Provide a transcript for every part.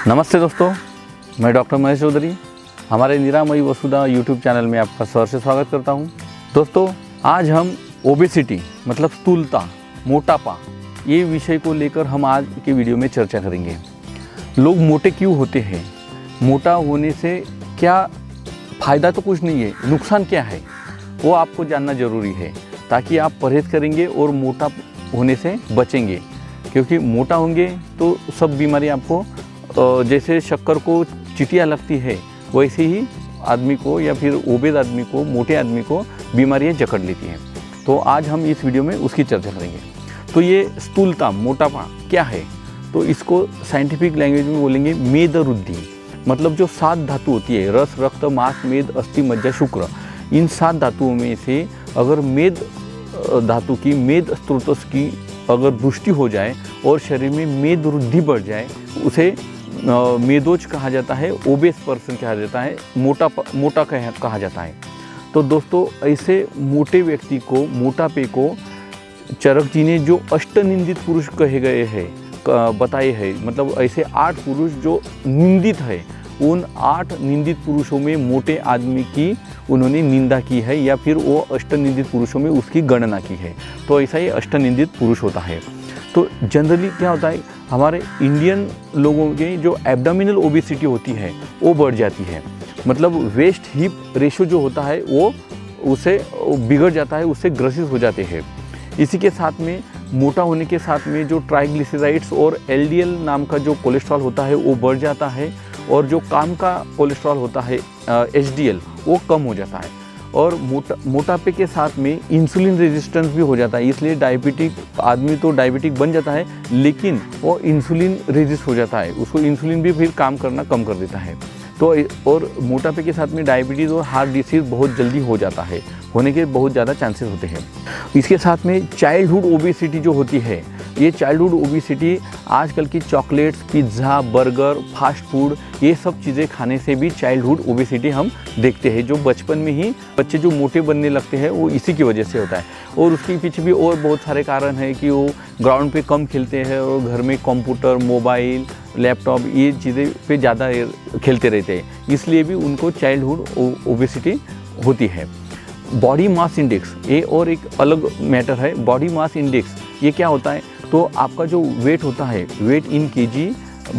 नमस्ते दोस्तों, मैं डॉक्टर महेश चौधरी हमारे निरामयी वसुधा यूट्यूब चैनल में आपका सर से स्वागत करता हूं। दोस्तों, आज हम ओबेसिटी मतलब स्थूलता, मोटापा, ये विषय को लेकर हम आज के वीडियो में चर्चा करेंगे। लोग मोटे क्यों होते हैं, मोटा होने से क्या फ़ायदा तो कुछ नहीं है, नुकसान क्या है वो आपको जानना ज़रूरी है, ताकि आप परहेज़ करेंगे और मोटा होने से बचेंगे। क्योंकि मोटा होंगे तो सब बीमारी आपको, जैसे शक्कर को चिटिया लगती है वैसे ही आदमी को या फिर ओबेद आदमी को, मोटे आदमी को बीमारियां जकड़ लेती हैं। तो आज हम इस वीडियो में उसकी चर्चा करेंगे। तो ये स्थूलता, मोटापा क्या है, तो इसको साइंटिफिक लैंग्वेज में बोलेंगे मेदरुद्धि। मतलब जो 7 धातु होती है, रस, रक्त, मांस, मेद, अस्थि, मज्जा, शुक्र, इन 7 धातुओं में से अगर मेद धातु की, मेद स्रोत की अगर पुष्टि हो जाए और शरीर में मेद वृद्धि बढ़ जाए, उसे मेदोज कहा जाता है, ओबेस पर्सन कहा जाता है, मोटा कहा जाता है। तो दोस्तों, ऐसे मोटे व्यक्ति को, मोटापे को चरक जी ने जो अष्टनिंदित पुरुष कहे गए हैं, बताए हैं, मतलब ऐसे 8 पुरुष जो निंदित है, उन 8 निंदित पुरुषों में मोटे आदमी की उन्होंने निंदा की है, या फिर वो अष्टनिंदित पुरुषों में उसकी गणना की है। तो ऐसा ही अष्टनिंदित पुरुष होता है। तो जनरली क्या होता है, हमारे इंडियन लोगों के जो एब्डोमिनल ओबेसिटी होती है वो बढ़ जाती है। मतलब वेस्ट हिप रेशो जो होता है वो उसे बिगड़ जाता है, उससे ग्रसित हो जाते हैं। इसी के साथ में मोटा होने के साथ में जो ट्राइग्लिसराइड्स और एलडीएल नाम का जो कोलेस्ट्रॉल होता है वो बढ़ जाता है, और जो काम का कोलेस्ट्रॉल होता है एचडीएल वो कम हो जाता है। और मोटापे के साथ में इंसुलिन रेजिस्टेंस भी हो जाता है। इसलिए डायबिटिक आदमी तो डायबिटिक बन जाता है, लेकिन वो इंसुलिन रेजिस्ट हो जाता है, उसको इंसुलिन भी फिर काम करना कम कर देता है। तो और मोटापे के साथ में डायबिटीज़ और हार्ट डिसीज़ बहुत जल्दी हो जाता है, होने के बहुत ज़्यादा चांसेस होते हैं। इसके साथ में चाइल्डहुड ओबेसिटी जो होती है, ये चाइल्डहुड ओबेसिटी आजकल की chocolates, pizza, burger, fast food, ये सब चीज़ें खाने से भी चाइल्डहुड ओबेसिटी हम देखते हैं। जो बचपन में ही बच्चे जो मोटे बनने लगते हैं वो इसी की वजह से होता है। और उसके पीछे भी और बहुत सारे कारण हैं कि वो ग्राउंड पे कम खेलते हैं और घर में कंप्यूटर, मोबाइल, लैपटॉप, ये चीज़ें पे ज़्यादा खेलते रहते हैं, इसलिए भी उनको चाइल्डहुड ओबेसिटी होती है। बॉडी मास इंडेक्स, ये और एक अलग मैटर है। बॉडी मास इंडेक्स ये क्या होता है, तो आपका जो वेट होता है, weight in KG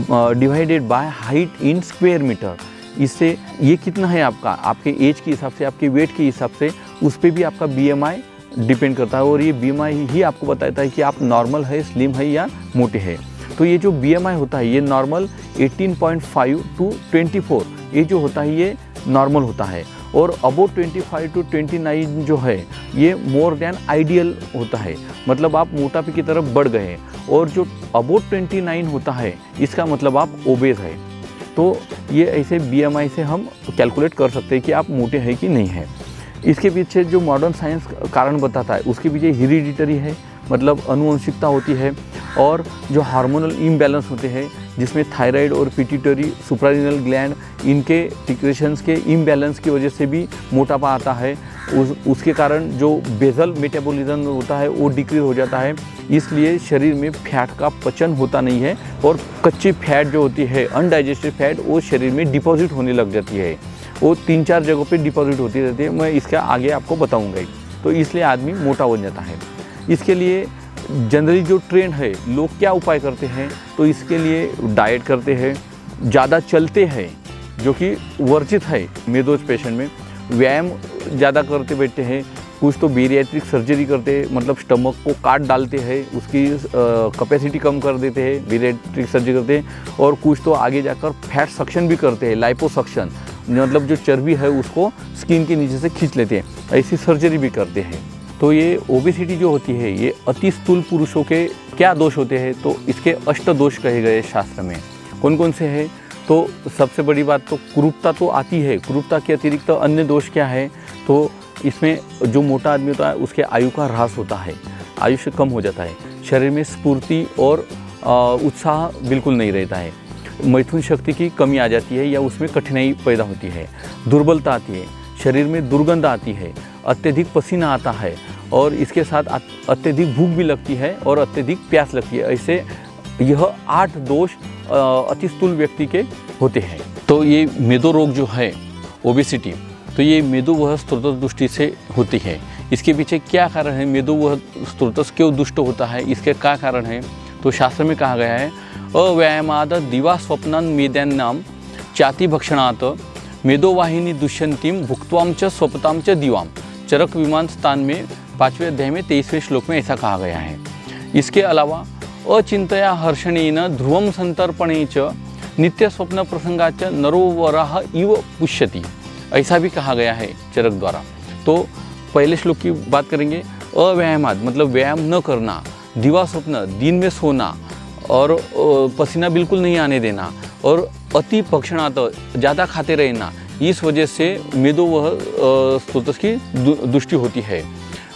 divided by height in square metre, इससे ये कितना है आपका, आपके एज के हिसाब से, आपके वेट के हिसाब से, उस पर भी आपका बीएमआई डिपेंड करता है। और ये बीएमआई ही आपको बताता है कि आप नॉर्मल है, स्लिम है या मोटे हैं। तो ये जो बीएमआई होता है, ये नॉर्मल 18.5 टू 24, ये जो होता है ये नॉर्मल होता है। और अबोव 25 टू 29 जो है ये मोर देन आइडियल होता है, मतलब आप मोटापे की तरफ बढ़ गए हैं। और जो अबोव 29 होता है इसका मतलब आप ओबेस है। तो ये ऐसे बीएमआई से हम कैलकुलेट कर सकते हैं कि आप मोटे हैं कि नहीं हैं। इसके पीछे जो मॉडर्न साइंस कारण बताता है, उसके पीछे हेरिडिटरी है, मतलब अनुवंशिकता होती है, और जो हार्मोनल इम्बैलेंस होते हैं, जिसमें थायराइड और पिट्यूटरी, सुप्रारिनल ग्लैंड, इनके सिक्रेशंस के इम्बैलेंस की वजह से भी मोटापा आता है। उसके कारण जो बेसल मेटाबॉलिज्म होता है वो डिक्रीज हो जाता है, इसलिए शरीर में फैट का पचन होता नहीं है, और कच्ची फैट जो होती है, अनडाइजेस्टेड फैट, वो शरीर में डिपॉजिट होने लग जाती है। वो 3-4 जगहों पे डिपॉजिट होती रहती है, मैं इसका आगे आपको बताऊंगा ही। तो इसलिए आदमी मोटा हो जाता है। इसके लिए जनरली जो ट्रेंड है, लोग क्या उपाय करते हैं, तो इसके लिए डाइट करते हैं, ज़्यादा चलते हैं, जो कि वर्जित है मेदोज पेशेंट में, व्यायाम ज़्यादा करते बैठते हैं, कुछ तो बेरियाट्रिक सर्जरी करते हैं, मतलब स्टमक को काट डालते हैं, उसकी कैपेसिटी कम कर देते हैं, बेरियाट्रिक सर्जरी करते हैं। और कुछ तो आगे जाकर फैट सक्शन भी करते हैं, लाइपोसक्शन, मतलब जो चर्बी है उसको स्किन के नीचे से खींच लेते हैं, ऐसी सर्जरी भी करते हैं। तो ये ओबेसिटी जो होती है, ये अति स्थूल पुरुषों के क्या दोष होते हैं, तो इसके अष्ट दोष कहे गए शास्त्र में। कौन कौन से हैं, तो सबसे बड़ी बात तो कुरूपता तो आती है। कुरूपता के अतिरिक्त तो अन्य दोष क्या है, तो इसमें जो मोटा आदमी होता है उसके आयु का ह्रास होता है, आयुष्य कम हो जाता है, शरीर में स्फूर्ति और उत्साह बिल्कुल नहीं रहता है, मैथुन शक्ति की कमी आ जाती है या उसमें कठिनाई पैदा होती है, दुर्बलता आती है, शरीर में दुर्गंध आती है, अत्यधिक पसीना आता है, और इसके साथ अत्यधिक भूख भी लगती है और अत्यधिक प्यास लगती है। ऐसे यह 8 दोष अतिस्थूल व्यक्ति के होते हैं। तो ये मेदो रोग जो है, ओबेसिटी, तो ये मेदोवह स्त्रोत दृष्टि से होती है। इसके पीछे क्या कारण है, मेदोवह स्त्रोत क्यों दुष्ट होता है, इसके क्या कारण है? तो शास्त्र में कहा गया है, अव्यायामाद दिवा स्वप्नान मेद्यान्नाम चाति भक्षणात मेदोवाहिनी दुष्यंतीम भुक्त्वाम च स्वपताम च दिवाम। चरक विमान स्थान में 5वें अध्याय में 23वें श्लोक में ऐसा कहा गया है। इसके अलावा अचिंतया हर्षणेन ध्रुवम संतर्पणे च नित्य स्वप्न प्रसंगाच नरोवराह इव पुष्यति, ऐसा भी कहा गया है चरक द्वारा। तो पहले श्लोक की बात करेंगे। अव्यायामाद मतलब व्यायाम न करना, दिवा स्वप्न दिन में सोना और पसीना बिल्कुल नहीं आने देना, और अति भक्षणात ज़्यादा खाते रहना, इस वजह से मेदोवह स्त्रोत की दुष्टि होती है।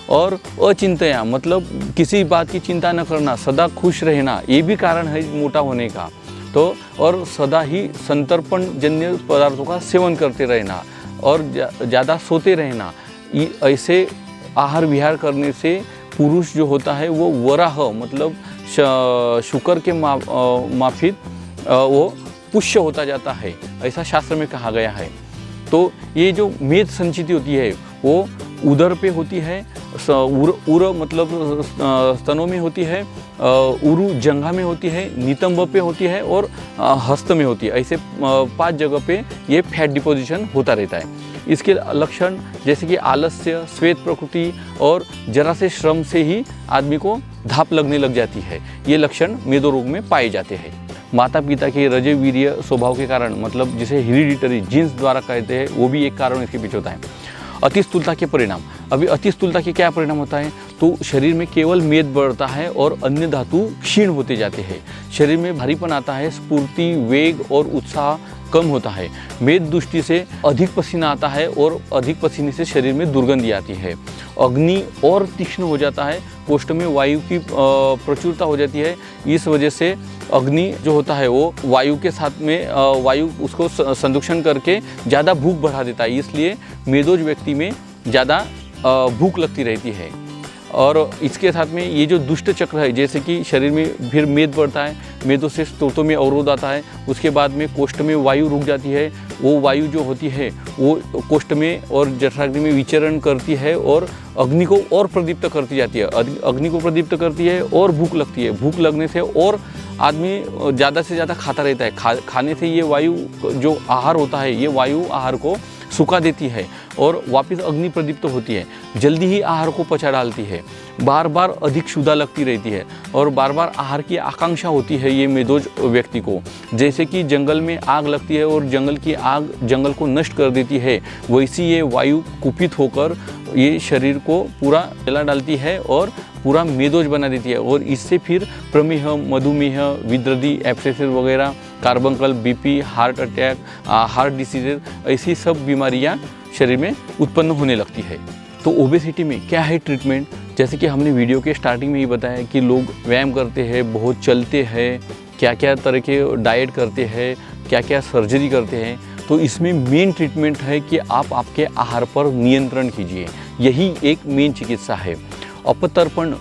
और अचिंतया मतलब किसी बात की चिंता न करना, सदा खुश रहना, ये भी कारण है मोटा होने का। तो और सदा ही संतर्पण जन्य पदार्थों का सेवन करते रहना और ज़्यादा सोते रहना, ऐसे आहार विहार करने से पुरुष जो होता है वो वराह मतलब शुक्र के माफिक वो पुष्य होता जाता है, ऐसा शास्त्र में कहा गया है। तो ये जो मेद संचिति होती है वो उदर पे होती है, उर मतलब स्तनों में होती है, उरु जंघा में होती है, नितंब पे होती है और हस्त में होती है। ऐसे 5 जगह पे ये फैट डिपोजिशन होता रहता है। इसके लक्षण जैसे कि आलस्य, श्वेत प्रकृति और जरा से श्रम से ही आदमी को धाप लगने लग जाती है, ये लक्षण मेदो रोग में पाए जाते हैं। माता पिता के रजोवीर्य स्वभाव के कारण, मतलब जिसे हेरिडिटरी जीन्स द्वारा कहते हैं, वो भी एक कारण इसके पीछे होता है। अतिस्थूलता के परिणाम, अभी अतिस्थूलता के क्या परिणाम होता है? तो शरीर में केवल मेद बढ़ता है और अन्य धातु क्षीण होते जाते हैं। शरीर में भारीपन आता है, स्फूर्ति, वेग और उत्साह कम होता है। मेद दृष्टि से अधिक पसीना आता है और अधिक पसीने से शरीर में दुर्गंधि आती है। अग्नि और तीक्ष्ण हो जाता है, कोष्ठ में वायु की प्रचुरता हो जाती है। इस वजह से अग्नि जो होता है वो वायु के साथ में वायु उसको संदूषण करके ज़्यादा भूख बढ़ा देता है, इसलिए मेदोज व्यक्ति में ज़्यादा भूख लगती रहती है। और इसके साथ में ये जो दुष्ट चक्र है, जैसे कि शरीर में फिर मेद बढ़ता है, मेदों से स्त्रोतों में अवरोध आता है, उसके बाद में कोष्ठ में वायु रुक जाती है, वो वायु जो होती है वो कोष्ठ में और जठराग्नि में विचरण करती है और अग्नि को और प्रदीप्त करती जाती है। अग्नि को प्रदीप्त करती है और भूख लगती है, भूख लगने से और आदमी ज़्यादा से ज़्यादा खाता रहता है। खाने से ये वायु जो आहार होता है, ये वायु आहार को सुखा देती है और वापस अग्नि प्रदीप्त होती है, जल्दी ही आहार को पचा डालती है, बार बार अधिक क्षुधा लगती रहती है और बार बार आहार की आकांक्षा होती है ये मेदोज व्यक्ति को। जैसे कि जंगल में आग लगती है और जंगल की आग जंगल को नष्ट कर देती है, वैसी ये वायु कुपित होकर ये शरीर को पूरा जला डालती है और पूरा मेदोज बना देती है। और इससे फिर प्रमेह, मधुमेह, विद्रदी, एब्सेसिस वगैरह, carbuncle, BP, heart attack, heart diseases, ऐसी सब बीमारियां शरीर में उत्पन्न होने लगती है। तो ओबेसिटी में क्या है ट्रीटमेंट? जैसे कि हमने वीडियो के स्टार्टिंग में ही बताया कि लोग व्यायाम करते हैं, बहुत चलते हैं, क्या क्या तरह के डाइट करते हैं, क्या क्या सर्जरी करते हैं। तो इसमें मेन ट्रीटमेंट है कि आप आपके आहार पर नियंत्रण कीजिए, यही एक मेन चिकित्सा है। अपतर्पण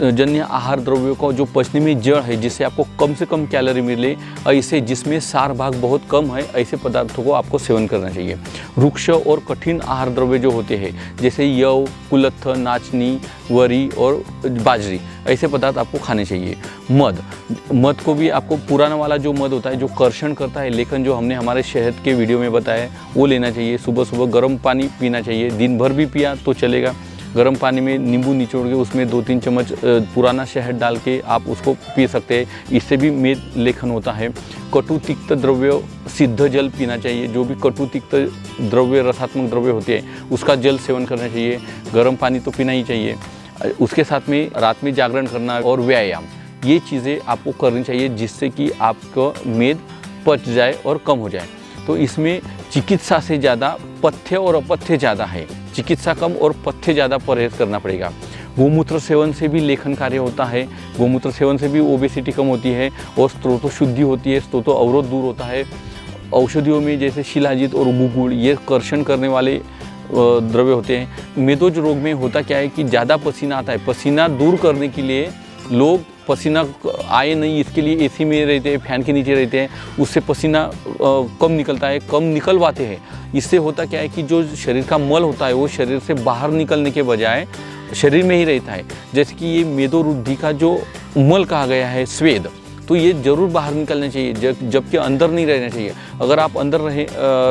जन्य आहार द्रव्यों का जो पचने में जड़ है, जिससे आपको कम से कम कैलोरी मिले, ऐसे जिसमें सार भाग बहुत कम है, ऐसे पदार्थों को आपको सेवन करना चाहिए। रुक्ष और कठिन आहार द्रव्य जो होते हैं, जैसे यव, कुलत्थ, नाचनी, वरी और बाजरी, ऐसे पदार्थ आपको खाने चाहिए। मध को भी आपको पुराना वाला जो मध होता है जो कर्षण करता है, लेकिन जो हमने हमारे शहद के वीडियो में बताया वो लेना चाहिए। सुबह सुबह गर्म पानी पीना चाहिए, दिन भर भी पिया तो चलेगा। गर्म पानी में नींबू निचोड़ के उसमें 2-3 चम्मच पुराना शहद डाल के आप उसको पी सकते हैं, इससे भी मेद लेखन होता है। कटु तिक्त द्रव्य सिद्ध जल पीना चाहिए, जो भी कटु तिक्त द्रव्य रसात्मक द्रव्य होते हैं उसका जल सेवन करना चाहिए। गर्म पानी तो पीना ही चाहिए। उसके साथ में रात में जागरण करना और व्यायाम, ये चीज़ें आपको करनी चाहिए, जिससे कि आपका मेद पच जाए और कम हो जाए। तो इसमें चिकित्सा से ज़्यादा पथ्य और अपथ्य ज़्यादा है, चिकित्सा कम और पथ्य ज़्यादा परहेज करना पड़ेगा। गोमूत्र सेवन से भी लेखन कार्य होता है, गोमूत्र सेवन से भी ओबेसिटी कम होती है और स्त्रोतो शुद्धि होती है, स्त्रोतो अवरोध दूर होता है। औषधियों में जैसे शिलाजीत और गुगुड़, ये कर्षण करने वाले द्रव्य होते हैं। मेदोज रोग में होता क्या है कि ज़्यादा पसीना आता है, पसीना दूर करने के लिए लोग पसीना आए नहीं, इसके लिए एसी में रहते हैं, फैन के नीचे रहते हैं, उससे पसीना कम निकलता है, कम निकलवाते हैं। इससे होता क्या है कि जो शरीर का मल होता है वो शरीर से बाहर निकलने के बजाय शरीर में ही रहता है। जैसे कि ये मेदोरुद्धि का जो मल कहा गया है स्वेद, तो ये ज़रूर बाहर निकलना चाहिए, जबकि अंदर नहीं रहना चाहिए। अगर आप अंदर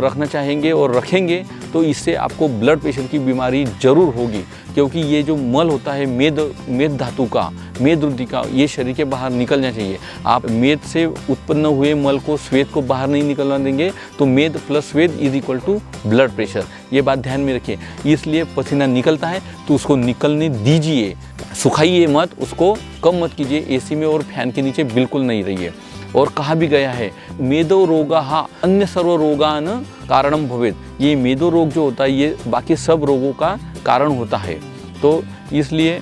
रखना चाहेंगे और रखेंगे तो इससे आपको ब्लड प्रेशर की बीमारी ज़रूर होगी, क्योंकि ये जो मल होता है मेद धातु का, मेदरुद्धि का, ये शरीर के बाहर निकलना चाहिए। आप मेद से उत्पन्न हुए मल को, स्वेद को बाहर नहीं निकलना देंगे तो मेद प्लस स्वेद is equal to blood pressure. ये बात ध्यान में रखिए। इसलिए पसीना निकलता है तो उसको निकलने दीजिए, सुखाइए मत, उसको कम मत कीजिए। एसी में और फैन के नीचे बिल्कुल नहीं रहिए। और कहा भी गया है मेदो रोगाः अन्य सर्व रोगान कारणम भवेत्। ये मेदो रोग जो होता है ये बाकी सब रोगों का कारण होता है। तो इसलिए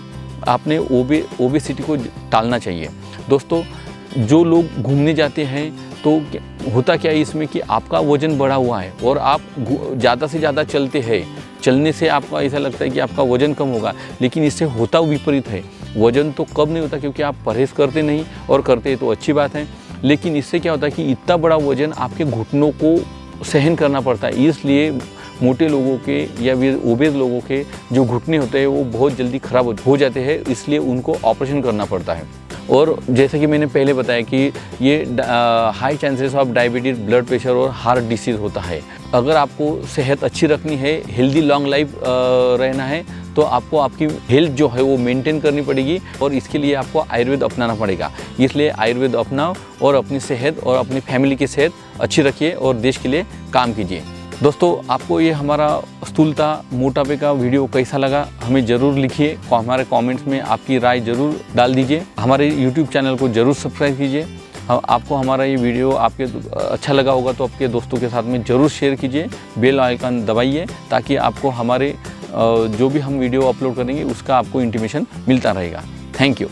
आपने ओबेसिटी को टालना चाहिए। दोस्तों, जो लोग घूमने जाते हैं तो होता क्या है इसमें कि आपका वज़न बढ़ा हुआ है और आप ज़्यादा से ज़्यादा चलते हैं, चलने से आपको ऐसा लगता है कि आपका वज़न कम होगा, लेकिन इससे होता विपरीत है। वज़न तो कम नहीं होता, क्योंकि आप परहेज़ करते नहीं, और करते तो अच्छी बात है, लेकिन इससे क्या होता है कि इतना बड़ा वज़न आपके घुटनों को सहन करना पड़ता है। इसलिए मोटे लोगों के या फिर ओबेज लोगों के जो घुटने होते हैं वो बहुत जल्दी ख़राब हो जाते हैं, इसलिए उनको ऑपरेशन करना पड़ता है। और जैसे कि मैंने पहले बताया कि ये high chances of diabetes, blood pressure और हार्ट डिसीज़ होता है। अगर आपको सेहत अच्छी रखनी है, हेल्दी लॉन्ग लाइफ रहना है, तो आपको आपकी हेल्थ जो है वो मेंटेन करनी पड़ेगी, और इसके लिए आपको आयुर्वेद अपनाना पड़ेगा। इसलिए आयुर्वेद अपनाओ और अपनी सेहत और अपनी फैमिली की सेहत अच्छी रखिए और देश के लिए काम कीजिए। दोस्तों, आपको ये हमारा स्थूलता, मोटापे का वीडियो कैसा लगा हमें ज़रूर लिखिए। हमारे कमेंट्स में आपकी राय ज़रूर डाल दीजिए। हमारे YouTube चैनल को ज़रूर सब्सक्राइब कीजिए। आपको हमारा ये वीडियो आपके अच्छा लगा होगा तो आपके दोस्तों के साथ में ज़रूर शेयर कीजिए। बेल आइकन दबाइए ताकि आपको हमारे जो भी हम वीडियो अपलोड करेंगे उसका आपको इंटीमेशन मिलता रहेगा। Thank you.